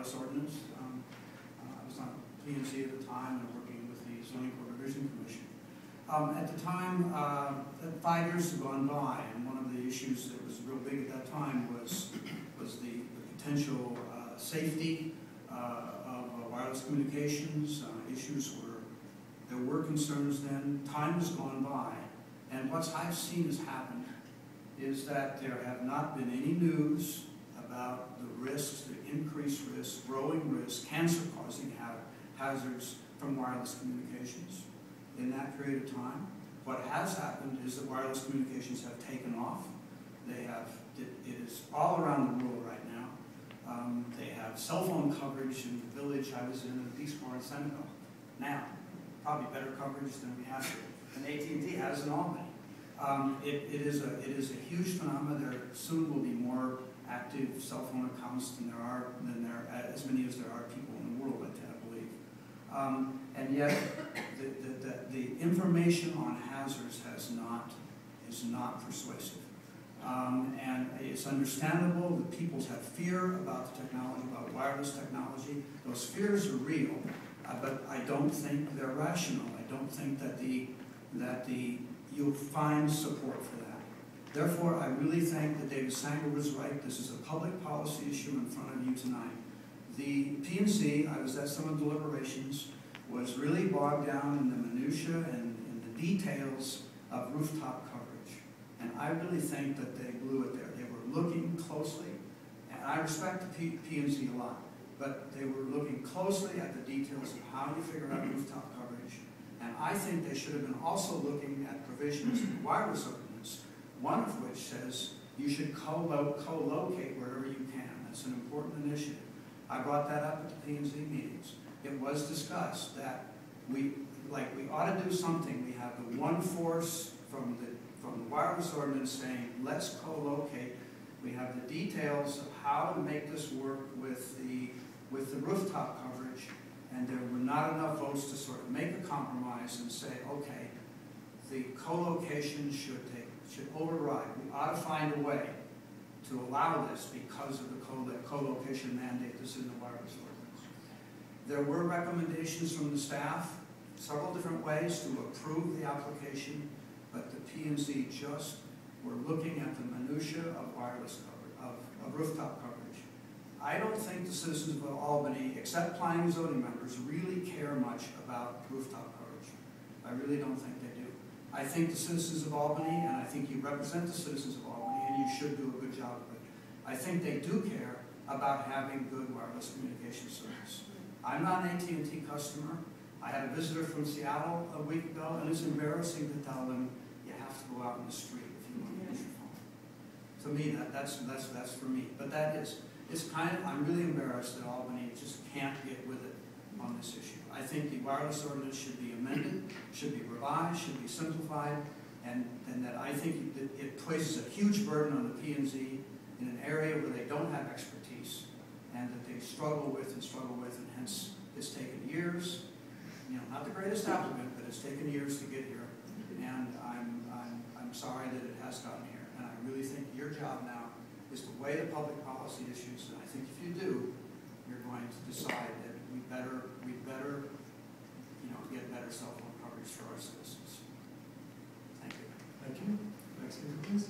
wireless ordinance. I was on P&Z at the time and working with the Zoning Board Revision Commission. At the time, 5 years had gone by, and one of the issues that was real big at that time was the potential safety of wireless communications. There were concerns then. Time has gone by, and what I've seen has happened is that there have not been any news about the risks, the increased risks, growing risks, cancer-causing hazards from wireless communications. In that period of time, what has happened is that wireless communications have taken off. It is all around the world right now. They have cell phone coverage in the village I was in Peace Corps in Senegal. Now, probably better coverage than we have here, and AT&T has in Albany. It is a huge phenomenon. There soon will be more active cell phone accounts than there are as many as there are people in the world, I believe. And yet, the information on hazards is not persuasive. And it's understandable that people have fear about the technology, about wireless technology. Those fears are real, but I don't think they're rational. I don't think that you'll find support for that. Therefore, I really think that David Sanger was right. This is a public policy issue in front of you tonight. The P&Z, I was at some of the deliberations, was really bogged down in the minutiae and in the details of rooftop coverage. And I really think that they blew it there. They were looking closely, and I respect the P&Z a lot, but they were looking closely at the details of how you figure out rooftop coverage. And I think they should have been also looking at provisions in the wireless ordinance, one of which says you should co-locate wherever you can. That's an important initiative. I brought that up at the P&Z meetings. It was discussed that we ought to do something. We have the one force from the wireless ordinance saying, let's co-locate. We have the details of how to make this work with the rooftop coverage, and there were not enough votes to sort of make a compromise and say, okay, the co-location should override. We ought to find a way to allow this because of the co-location mandate that's in the wireless ordinance. There were recommendations from the staff, several different ways to approve the application, but the P&Z just were looking at the minutiae of wireless coverage, of rooftop coverage. I don't think the citizens of Albany, except planning and zoning members, really care much about rooftop coverage. I really don't think they do. I think the citizens of Albany, and I think you represent the citizens of Albany, and you should do a good job of it. I think they do care about having good wireless communication service. I'm not an AT&T customer. I had a visitor from Seattle a week ago, and it's embarrassing to tell them you have to go out in the street if you want to use your phone. To me, that's for me. But I'm really embarrassed that Albany just can't get with it on this issue. I think the wireless ordinance should be amended, should be revised, should be simplified, and that I think it places a huge burden on the P&Z in an area where they don't have expertise, and that they struggle with, and hence it's taken years. Not the greatest applicant, but it's taken years to get here, and I'm sorry that it has gotten here. And I really think your job now is to weigh the public policy issues, and I think if you do, you're going to decide that we better get better cell phone coverage for our citizens. Thank you. Thank you. Next speaker, please.